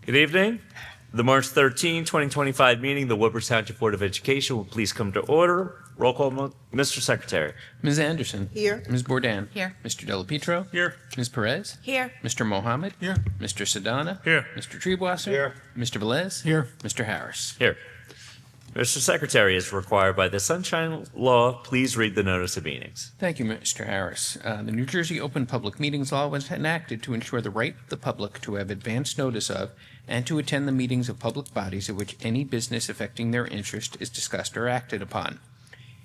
Good evening. The March 13, 2025 meeting, of the Woodbridge Township Board of Education will please come to order. Roll call, Mr. Secretary. Ms. Anderson. Here. Ms. Bourdain. Here. Mr. Delapietro. Here. Ms. Perez. Here. Mr. Mohammed. Here. Mr. Sedana. Here. Mr. Treebwasser. Here. Mr. Velez. Here. Mr. Harris. Here. Mr. Secretary, as required by the Sunshine Law, please read the notice of meetings. Thank you, Mr. Harris. The New Jersey Open Public Meetings Law was enacted to ensure the right of the public to have advance notice of and to attend the meetings of public bodies at which any business affecting their interest is discussed or acted upon.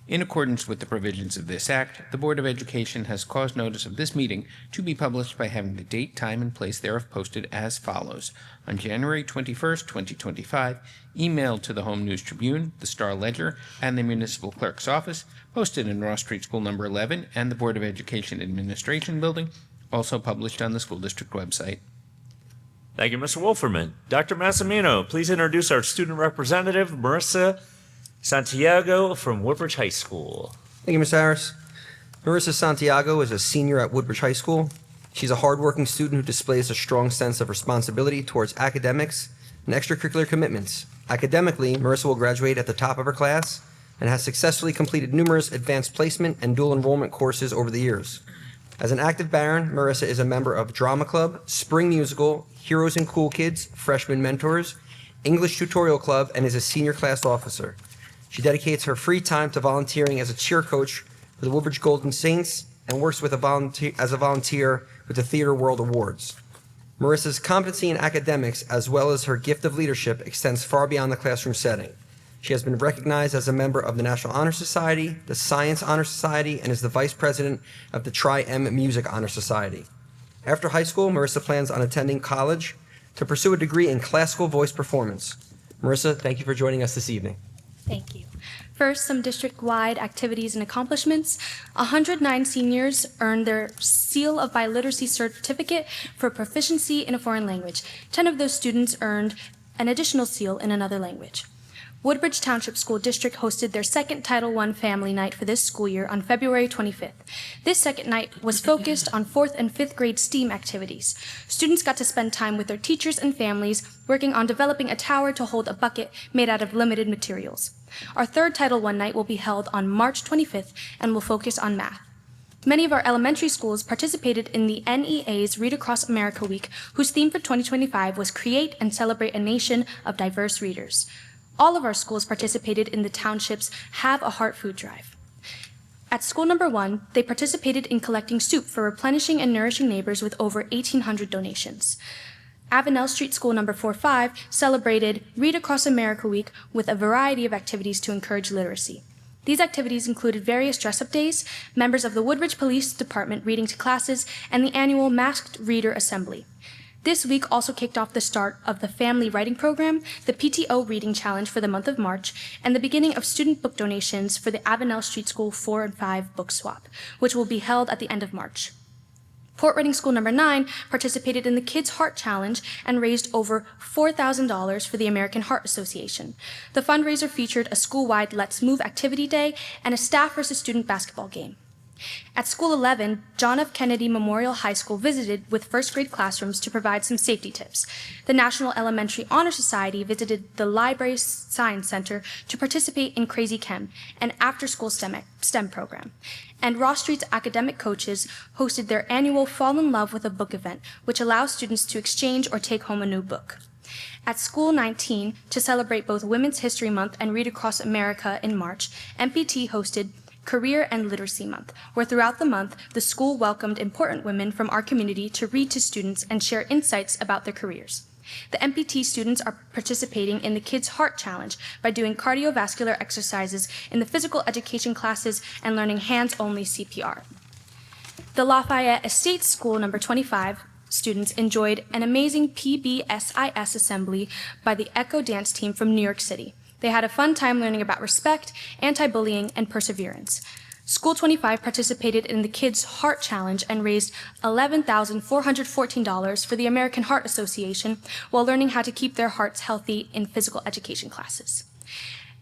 In accordance with the provisions of this Act, the Board of Education has caused notice of this meeting to be published by having the date, time, and place thereof posted as follows. On January 21st, 2025, emailed to the Home News Tribune, the Star Ledger, and the Municipal Clerk's Office, posted in Ross Street School Number 11 and the Board of Education Administration Building, also published on the school district website. Thank you, Mr. Wolferman. Dr. Massimino, please introduce our student representative, Marissa Santiago from Woodbridge High School. Thank you, Ms. Harris. Marissa Santiago is a senior at Woodbridge High School. She's a hardworking student who displays a strong sense of responsibility towards academics and extracurricular commitments. Academically, Marissa will graduate at the top of her class and has successfully completed numerous advanced placement and dual enrollment courses over the years. As an active Baron, Marissa is a member of Drama Club, Spring Musical, Heroes and Cool Kids, Freshman Mentors, English Tutorial Club, and is a senior class officer. She dedicates her free time to volunteering as a cheer coach for the Woodbridge Golden Saints and works with as a volunteer with the Theater World Awards. Marissa's competency in academics, as well as her gift of leadership, extends far beyond the classroom setting. She has been recognized as a member of the National Honor Society, the Science Honor Society, and is the vice president of the Tri-M Music Honor Society. After high school, Marissa plans on attending college to pursue a degree in classical voice performance. Marissa, thank you for joining us this evening. Thank you. First, some district-wide activities and accomplishments. 109 seniors earned their Seal of Biliteracy certificate for proficiency in a foreign language. 10 of those students earned an additional seal in another language. Woodbridge Township School District hosted their second Title I Family Night for this school year on February 25th. This second night was focused on 4th and 5th grade STEAM activities. Students got to spend time with their teachers and families working on developing a tower to hold a bucket made out of limited materials. Our third Title I night will be held on March 25th and will focus on math. Many of our elementary schools participated in the NEA's Read Across America Week, whose theme for 2025 was Create and Celebrate a Nation of Diverse Readers. All of our schools participated in the Township's Have a Heart food drive. At school number 1, they participated in collecting soup for replenishing and nourishing neighbors with over 1,800 donations. Avenel Street School number 45 celebrated Read Across America Week with a variety of activities to encourage literacy. These activities included various dress-up days, members of the Woodbridge Police Department reading to classes, and the annual Masked Reader Assembly. This week also kicked off the start of the Family Writing Program, the PTO Reading Challenge for the month of March, and the beginning of student book donations for the Avenel Street School 4 and 5 book swap, which will be held at the end of March. Port Reading School number 9 participated in the Kids Heart Challenge and raised over $4,000 for the American Heart Association. The fundraiser featured a school-wide Let's Move activity day and a staff versus student basketball game. At School 11, John F. Kennedy Memorial High School visited with first grade classrooms to provide some safety tips. The National Elementary Honor Society visited the Library Science Center to participate in Crazy Chem, an after-school STEM program. And Ross Street's academic coaches hosted their annual Fall in Love with a Book event, which allows students to exchange or take home a new book. At School 19, to celebrate both Women's History Month and Read Across America in March, MPT hosted Career and Literacy Month, where throughout the month, the school welcomed important women from our community to read to students and share insights about their careers. The MPT students are participating in the Kids Heart Challenge by doing cardiovascular exercises in the physical education classes and learning hands-only CPR. The Lafayette Estates School number 25 students enjoyed an amazing PBSIS assembly by the Echo Dance team from New York City. They had a fun time learning about respect, anti-bullying, and perseverance. School 25 participated in the Kids Heart Challenge and raised $11,414 for the American Heart Association while learning how to keep their hearts healthy in physical education classes.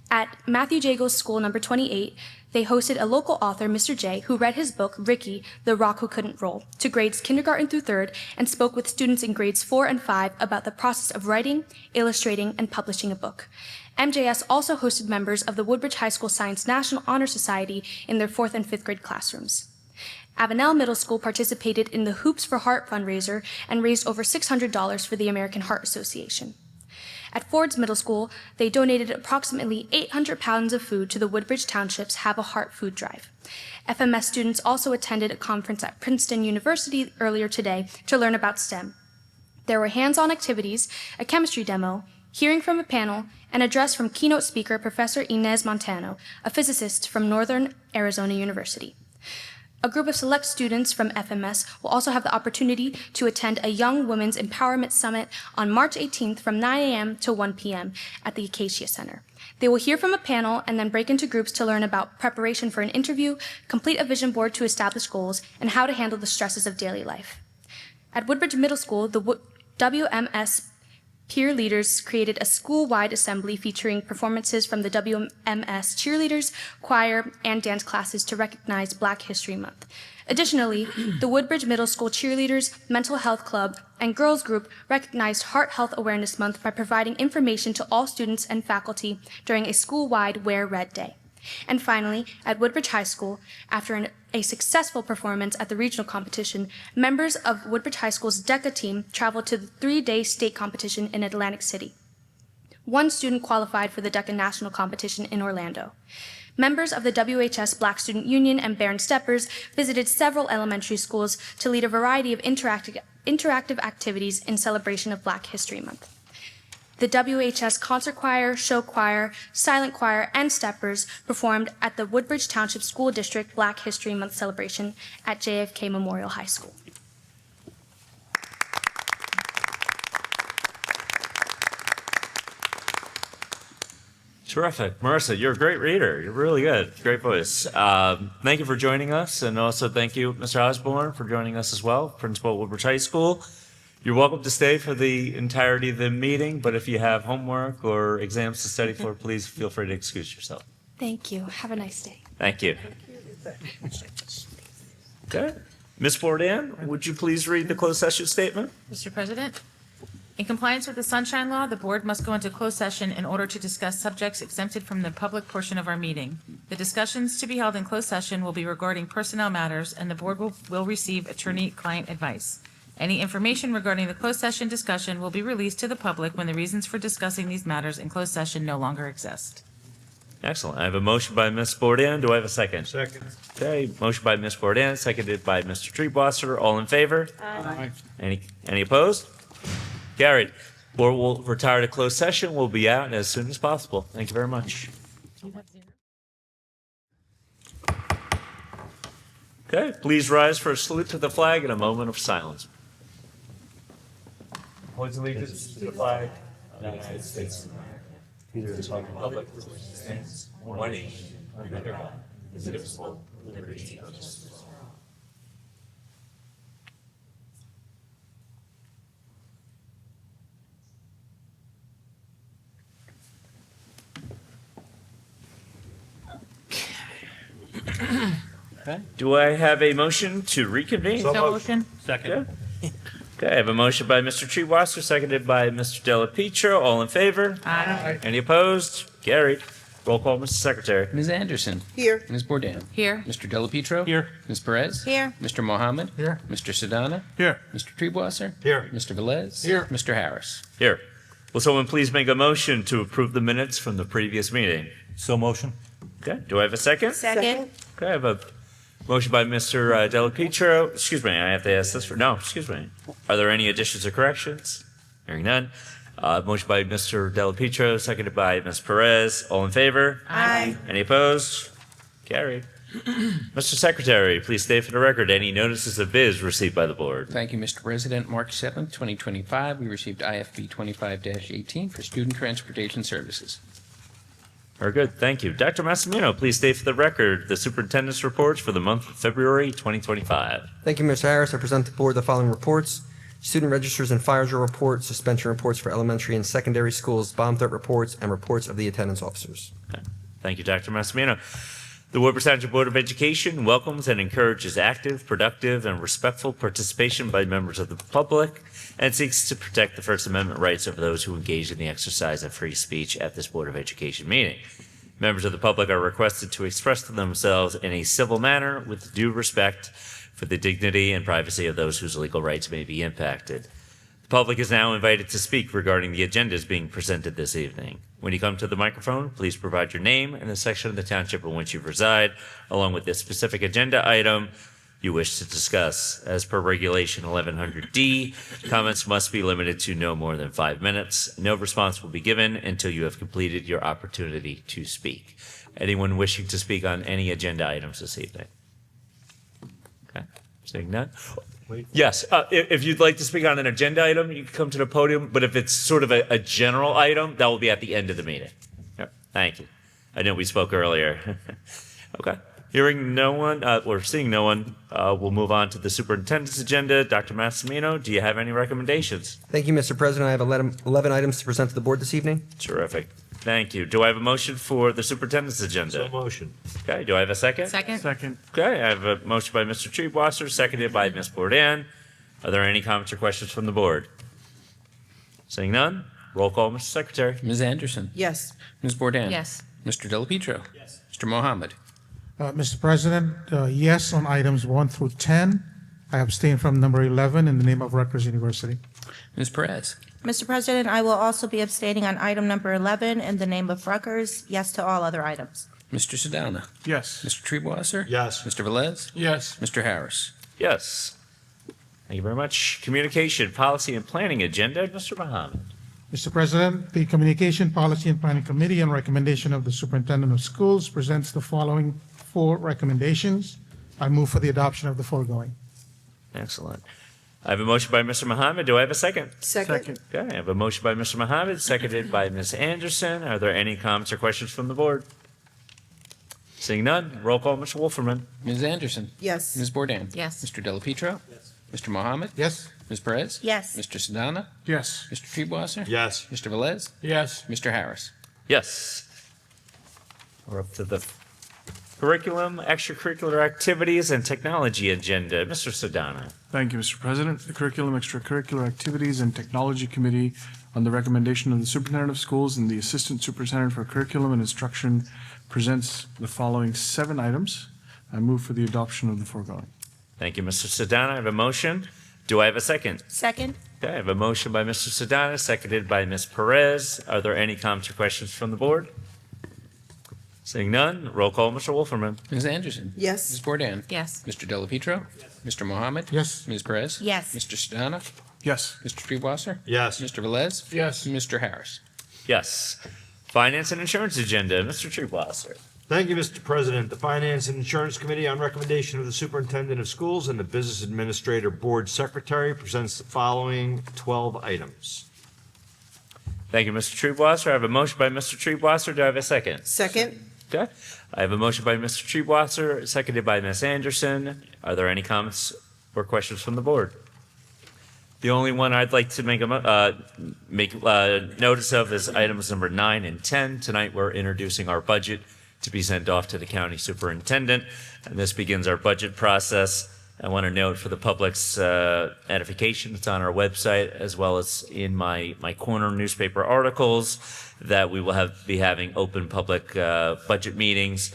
At Matthew Jagles School number 28, They hosted a local author, Mr. J, who read his book, Ricky, the Rock Who Couldn't Roll, to grades kindergarten through third and spoke with students in grades 4 and 5 about the process of writing, illustrating, and publishing a book. MJS also hosted members of the Woodbridge High School Science National Honor Society in their 4th and 5th grade classrooms. Avenel Middle School participated in the Hoops for Heart fundraiser and raised over $600 for the American Heart Association. At Ford's Middle School, they donated approximately 800 pounds of food to the Woodbridge Township's Have a Heart food drive. FMS students also attended a conference at Princeton University earlier today to learn about STEM. There were hands-on activities, a chemistry demo, hearing from a panel, and an address from keynote speaker Professor Inez Montano, a physicist from Northern Arizona University. A group of select students from FMS will also have the opportunity to attend a Young Women's Empowerment Summit on March 18th from 9 a.m. to 1 p.m. at the Acacia Center. They will hear from a panel and then break into groups to learn about preparation for an interview, complete a vision board to establish goals, and how to handle the stresses of daily life. At Woodbridge Middle School, the WMS peer leaders created a school-wide assembly featuring performances from the WMS cheerleaders, choir, and dance classes to recognize Black History Month. Additionally, the Woodbridge Middle School cheerleaders, mental health club, and girls group recognized Heart Health Awareness Month by providing information to all students and faculty during a school-wide Wear Red Day. And finally, at Woodbridge High School, after a successful performance at the regional competition, members of Woodbridge High School's DECA team traveled to the 3-day state competition in Atlantic City. One student qualified for the DECA national competition in Orlando. Members of the WHS Black Student Union and Baron Steppers visited several elementary schools to lead a variety of interactive activities in celebration of Black History Month. The WHS Concert Choir, Show Choir, Silent Choir, and Steppers performed at the Woodbridge Township School District Black History Month celebration at JFK Memorial High School. Terrific. Marissa, you're a great reader. You're really good. Great voice. Thank you for joining us, and also thank you, Mr. Osborne, for joining us as well, Principal at Woodbridge High School. You're welcome to stay for the entirety of the meeting, but if you have homework or exams to study for, please feel free to excuse yourself. Thank you. Have a nice day. Thank you. Okay. Ms. Bourdain, would you please read the closed session statement? Mr. President, in compliance with the Sunshine Law, the board must go into closed session in order to discuss subjects exempted from the public portion of our meeting. The discussions to be held in closed session will be regarding personnel matters, and the board will receive attorney-client advice. Any information regarding the closed session discussion will be released to the public when the reasons for discussing these matters in closed session no longer exist. Excellent. I have a motion by Ms. Bourdain. Do I have a second? Second. Okay. Motion by Ms. Bourdain, seconded by Mr. Treebwasser. All in favor? Aye. Any opposed? Carried. Board will retire to closed session. We'll be out as soon as possible. Thank you very much. Okay. Please rise for a salute to the flag and a moment of silence. Pledge allegiance to the flag of the United States of America, to the republic for which it stands, one nation, under God, indivisible, with liberty and justice for all. Okay. Do I have a motion to reconvene? So So moved. motion? Second. Okay, I have a motion by Mr. Treebwasser, seconded by Mr. Della Pietro. All in favor? Aye. Any opposed? Carried. Roll call, Mr. Secretary. Ms. Anderson. Here. Ms. Bourdain. Here. Mr. Delapietro. Here. Ms. Perez. Here. Mr. Mohammed. Here. Mr. Sedana. Here. Mr. Treebwasser. Here. Mr. Velez. Here. Mr. Harris. Here. Will someone please make a motion to approve the minutes from the previous meeting? So motion. Okay, do I have a second? Second. Okay, I have a motion by Mr. Della Pietro. Excuse me, I have to ask this for, no, excuse me. Are there any additions or corrections? Hearing none. Motion by Mr. Della Pietro, seconded by Ms. Perez. All in favor? Aye. Any opposed? Carried. Mr. Secretary, please state for the record any notices of biz received by the board. Thank you, Mr. President. March 7th, 2025, we received IFB 25-18 for student transportation services. Very good, thank you. Dr. Massimino, please state for the record the superintendent's reports for the month of February 2025. Thank you, Mr. Harris. I present the board the following reports: student registers and fire drill report, suspension reports for elementary and secondary schools, bomb threat reports, and reports of the attendance officers. Okay. Thank you, Dr. Massimino. The Woodbridge Township Board of Education welcomes and encourages active, productive, and respectful participation by members of the public and seeks to protect the First Amendment rights of those who engage in the exercise of free speech at this Board of Education meeting. Members of the public are requested to express themselves in a civil manner with due respect for the dignity and privacy of those whose legal rights may be impacted. The public is now invited to speak regarding the agendas being presented this evening. When you come to the microphone, please provide your name and the section of the township in which you reside, along with the specific agenda item you wish to discuss. As per Regulation 1100D, comments must be limited to no more than 5 minutes. No response will be given until you have completed your opportunity to speak. Anyone wishing to speak on any agenda items this evening? Okay, seeing none. Yes, if you'd like to speak on an agenda item, you can come to the podium, but if it's sort of a general item, that will be at the end of the meeting. Yep, thank you. I know we spoke earlier. Okay. Hearing no one, or seeing no one, we'll move on to the superintendent's agenda. Dr. Massimino, do you have any recommendations? Thank you, Mr. President. I have 11 items to present to the board this evening. Terrific. Thank you. Do I have a motion for the superintendent's agenda? So motion. Okay, do I have a second? Second? Second. Okay, I have a motion by Mr. Treebwasser, seconded by Ms. Bourdain. Are there any comments or questions from the board? Seeing none, roll call, Mr. Secretary. Ms. Anderson. Yes. Ms. Bourdain. Yes. Mr. Delapietro. Yes. Mr. Mohammed. Mr. President, yes on items 1 through 10. I abstain from number 11 in the name of Rutgers University. Ms. Perez. Mr. President, I will also be abstaining on item number 11 in the name of Rutgers. Yes to all other items. Mr. Sedana. Yes. Mr. Treebwasser. Yes. Mr. Velez. Yes. Mr. Harris. Yes. Thank you very much. Communication, Policy, and Planning agenda, Mr. Mohammed. Mr. President, the Communication, Policy, and Planning Committee, on recommendation of the Superintendent of Schools, presents the following 4 recommendations. I move for the adoption of the foregoing. Excellent. I have a motion by Mr. Mohammed. Do I have a second? Second. Okay, I have a motion by Mr. Mohammed, seconded by Ms. Anderson. Are there any comments or questions from the board? Seeing none, roll call, Mr. Wolferman. Ms. Anderson. Yes. Ms. Bourdain. Yes. Mr. Delapietro. Yes. Mr. Mohammed. Yes. Ms. Perez. Yes. Mr. Sedana. Yes. Mr. Treebwasser. Yes. Mr. Velez. Yes. Mr. Harris. Yes. We're up to the curriculum, extracurricular activities, and technology agenda. Mr. Sedana. Thank you, Mr. President. The Curriculum, Extracurricular Activities, and Technology Committee, on the recommendation of the Superintendent of Schools and the Assistant Superintendent for Curriculum and Instruction, presents the following 7 items. I move for the adoption of the foregoing. Thank you, Mr. Sedana. I have a motion. Do I have a second? Second. Okay, I have a motion by Mr. Sedana, seconded by Ms. Perez. Are there any comments or questions from the board? Seeing none, roll call, Mr. Wolferman. Ms. Anderson. Yes. Ms. Bourdain. Yes. Mr. Delapietro. Mr. Mohammed. Yes. Ms. Perez. Yes. Mr. Sedana. Yes. Mr. Treebwasser. Yes. Mr. Velez. Yes. Mr. Harris. Yes. Finance and Insurance agenda, Mr. Treebwasser. Thank you, Mr. President. The Finance and Insurance Committee, on recommendation of the Superintendent of Schools and the Business Administrator Board Secretary, presents the following 12 items. Thank you, Mr. Treebwasser. I have a motion by Mr. Treebwasser. Do I have a second? Second. Okay. I have a motion by Mr. Treebwasser, seconded by Ms. Anderson. Are there any comments or questions from the board? The only one I'd like to make notice of is items number 9 and 10. Tonight, we're introducing our budget to be sent off to the county superintendent, and this begins our budget process. I want to note for the public's edification, it's on our website as well as in my corner newspaper articles, that we will be having open public budget meetings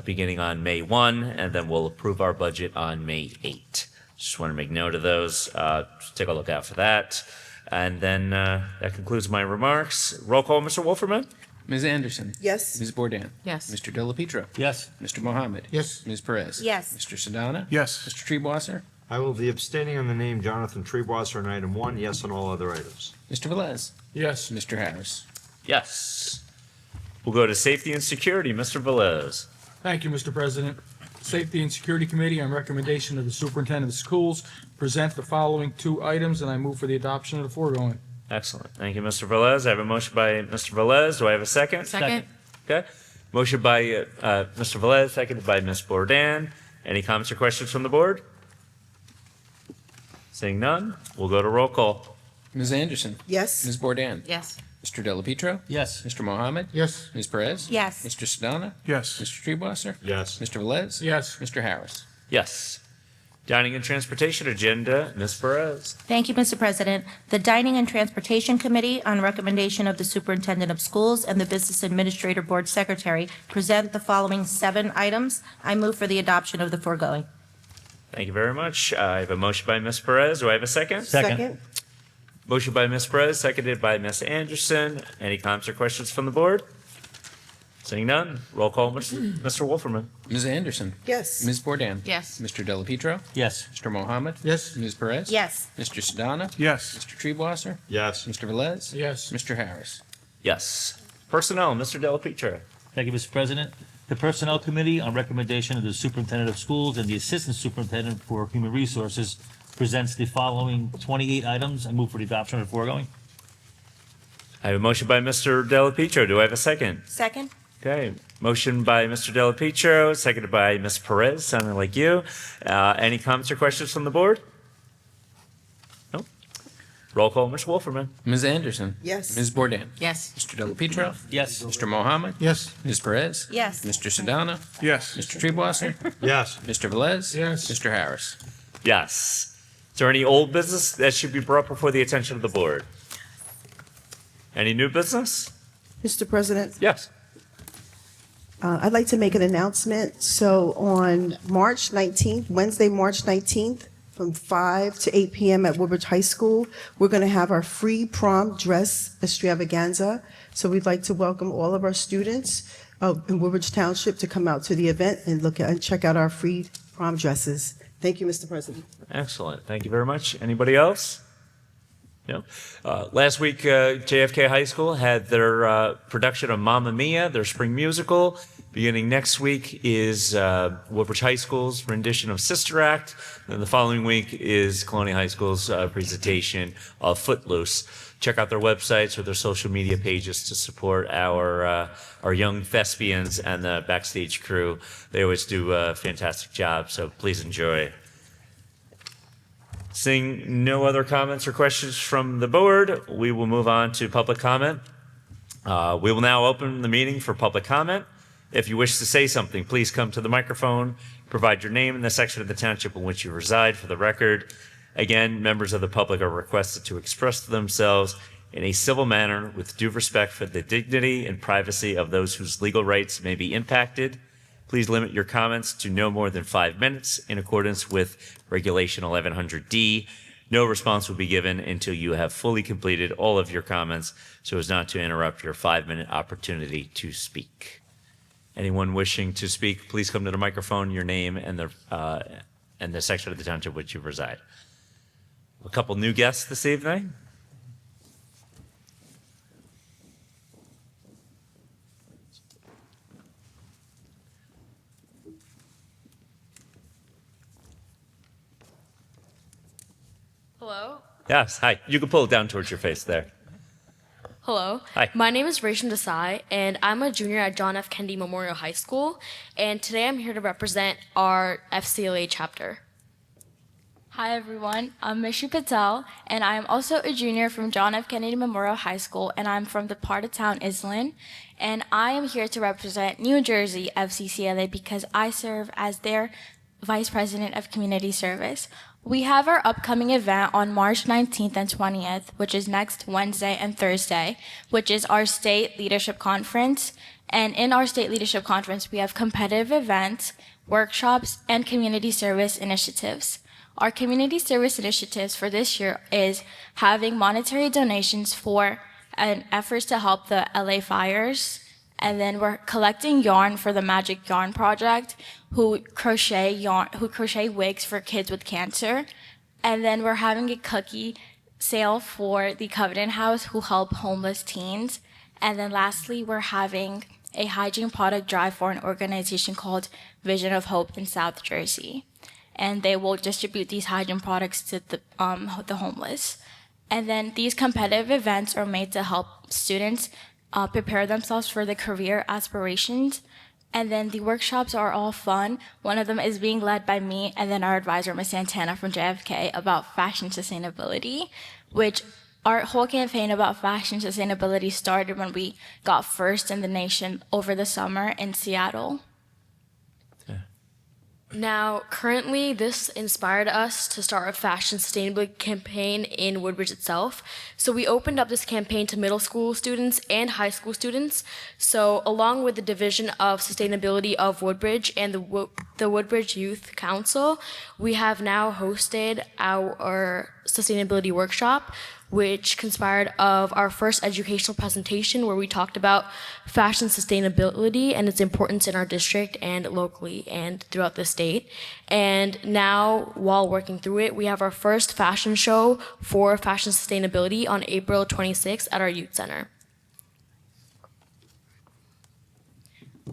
beginning on May 1, and then we'll approve our budget on May 8. Just want to make note of those. Just take a look out for that. And then that concludes my remarks. Roll call, Mr. Wolferman. Ms. Anderson. Yes. Ms. Bourdain. Yes. Mr. Delapietro. Yes. Mr. Mohammed. Yes. Ms. Perez. Yes. Mr. Sedana. Yes. Mr. Treebwasser. I will be abstaining on the name Jonathan Treebwasser on item 1, yes on all other items. Mr. Velez. Yes. Mr. Harris. Yes. We'll go to Safety and Security, Mr. Velez. Thank you, Mr. President. Safety and Security Committee, on recommendation of the Superintendent of Schools, present the following 2 items, and I move for the adoption of the foregoing. Excellent. Thank you, Mr. Velez. I have a motion by Mr. Velez. Do I have a second? Second? Okay. Motion by Mr. Velez, seconded by Ms. Bourdain. Any comments or questions from the board? Seeing none, we'll go to roll call. Ms. Anderson. Yes. Ms. Bourdain. Yes. Mr. Delapietro? Yes. Mr. Mohammed? Yes. Ms. Perez? Yes. Mr. Sedana? Yes. Mr. Treebwasser? Yes. Mr. Velez? Yes. Mr. Harris? Yes. Dining and Transportation Agenda, Ms. Perez. Thank you, Mr. President. The Dining and Transportation Committee, on recommendation of the Superintendent of Schools and the Business Administrator Board Secretary, present the following 7 items. I move for the adoption of the foregoing. Thank you very much. I have a motion by Ms. Perez. Do I have a second? Second. Motion by Ms. Perez, seconded by Ms. Anderson. Any comments or questions from the board? Seeing none, roll call, Mr. Wolferman. Ms. Anderson? Yes. Ms. Bourdain? Yes. Mr. Delapietro? Yes. Mr. Mohammed? Yes. Ms. Perez? Yes. Mr. Sedana? Yes. Mr. Treebwasser? Yes. Mr. Velez? Yes. Mr. Harris? Yes. Personnel, Mr. Delapietro. Thank you, Mr. President. The Personnel Committee, on recommendation of the Superintendent of Schools and the Assistant Superintendent for Human Resources, presents the following 28 items. I move for the adoption of the foregoing. I have a motion by Mr. Delapietro. Do I have a second? Second? Okay. Motion by Mr. Delapietro, seconded by Ms. Perez, sounding like you. Any comments or questions from the board? No. Roll call, Mr. Wolferman. Ms. Anderson? Yes. Ms. Bourdain? Yes. Mr. Delapietro? Yes. Mr. Mohammed? Yes. Ms. Perez? Yes. Mr. Sedana? Yes. Mr. Treebwasser? Yes. Mr. Velez? Yes. Mr. Harris? Yes. Is there any old business that should be brought before the attention of the board? Any new business? Mr. President, Yes. I'd like to make an announcement. So on March 19th, Wednesday, March 19th, from 5 to 8 p.m. at Woodbridge High School, we're going to have our free prom dress extravaganza. So we'd like to welcome all of our students in Woodbridge Township to come out to the event and look at and check out our free prom dresses. Thank you, Mr. President. Excellent. Thank you very much. Anybody else? No. Last week, JFK High School had their production of Mamma Mia, their spring musical. Beginning next week is Woodbridge High School's rendition of Sister Act. And the following week is Colonial High School's presentation of Footloose. Check out their websites or their social media pages to support our young thespians and the backstage crew. They always do a fantastic job, so please enjoy. Seeing no other comments or questions from the board, we will move on to public comment. We will now open the meeting for public comment. If you wish to say something, please come to the microphone, provide your name and the section of the township in which you reside for the record. Again, members of the public are requested to express themselves in a civil manner with due respect for the dignity and privacy of those whose legal rights may be impacted. Please limit your comments to no more than 5 minutes in accordance with Regulation 1100D. No response will be given until you have fully completed all of your comments so as not to interrupt your 5-minute opportunity to speak. Anyone wishing to speak, please come to the microphone, your name, and the section of the township which you reside. A couple new guests this evening. Hello? Yes, hi. You can pull it down towards your face there. Hello. Hi. My name is Rachel Desai, and I'm a junior at John F. Kennedy Memorial High School, and today I'm here to represent our FCLA chapter. Hi everyone, I'm Mishu Patel, and I am also a junior from John F. Kennedy Memorial High School, and I'm from the part of town Island, and I am here to represent New Jersey FCCLA because I serve as their Vice President of Community Service. We have our upcoming event on March 19th and 20th, which is next Wednesday and Thursday, which is our State Leadership Conference. And in our State Leadership Conference, we have competitive events, workshops, and community service initiatives. Our community service initiatives for this year is having monetary donations for an efforts to help the LA fires. And then we're collecting yarn for the Magic Yarn Project, who crochet wigs for kids with cancer. And then we're having a cookie sale for the Covenant House, who help homeless teens. And then lastly, we're having a hygiene product drive for an organization called Vision of Hope in South Jersey. And they will distribute these hygiene products to the homeless. And then these competitive events are made to help students prepare themselves for the career aspirations. And then the workshops are all fun. One of them is being led by me and then our advisor, Ms. Santana from JFK, about fashion sustainability, which Our whole campaign about fashion sustainability started when we got first in the nation over the summer in Seattle. Now, currently, this inspired us to start a fashion sustainability campaign in Woodbridge itself. So we opened up this campaign to middle school students and high school students. So along with the Division of Sustainability of Woodbridge and the Woodbridge Youth Council, we have now hosted our sustainability workshop, which conspired of our first educational presentation where we talked about fashion sustainability and its importance in our district and locally and throughout the state. And now, while working through it, we have our first fashion show for fashion sustainability on April 26th at our youth center.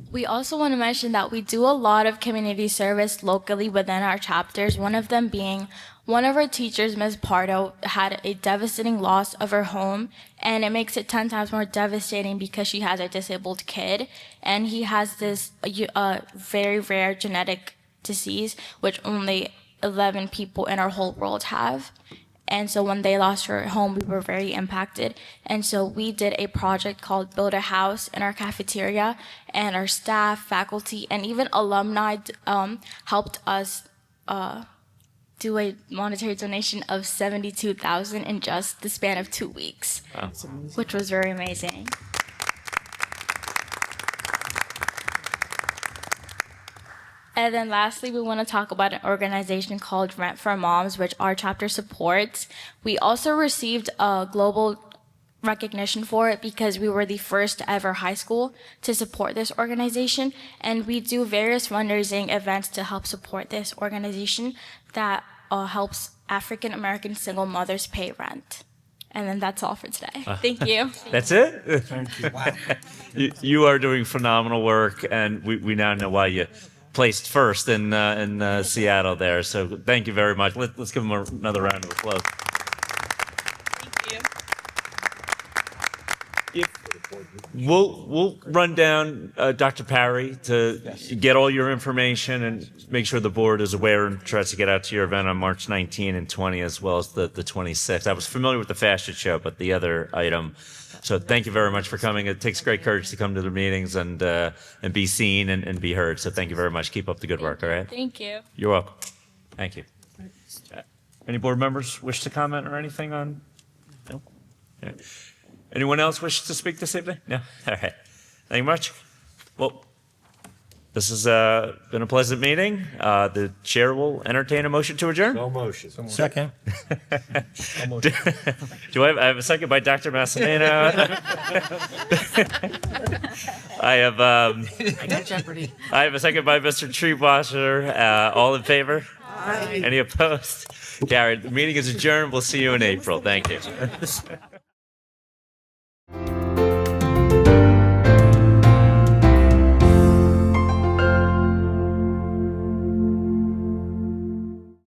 We also want to mention that we do a lot of community service locally within our chapters, one of them being one of our teachers, Ms. Pardo, had a devastating loss of her home, and it makes it 10 times more devastating because she has a disabled kid, and he has this very rare genetic disease, which only 11 people in our whole world have. And so when they lost her home, we were very impacted. And so we did a project called Build a House in our cafeteria, and our staff, faculty, and even alumni helped us do a monetary donation of $72,000 in just the span of 2 weeks, Wow. which was very amazing. And then lastly, we want to talk about an organization called Rent for Moms, which our chapter supports. We also received a global recognition for it because we were the first ever high school to support this organization, and we do various fundraising events to help support this organization that helps African American single mothers pay rent. And then that's all for today. Thank you. That's it? Thank you. Wow. You are doing phenomenal work, and we now know why you placed first in Seattle there. So thank you very much. Let's give them another round of applause. We'll run down Dr. Parry to get all your information and make sure the board is aware and tries to get out to your event on March 19 and 20 as well as the 26th. I was familiar with the fashion show, but the other item. So thank you very much for coming. It takes great courage to come to the meetings and be seen and be heard. So thank you very much. Keep up the good work, all right? Thank you. You're welcome. Thank you. Any board members wish to comment or anything on? No? Yeah. Anyone else wish to speak this evening? No? All right. Thank you much. Well, this has been a pleasant meeting. The chair will entertain a motion to adjourn. No motion. Second. Do I have a second by Dr. Massimino? I have I have a second by Mr. Treewasser. All in favor? Aye. Any opposed? Carried. The meeting is adjourned. We'll see you in April. Thank you.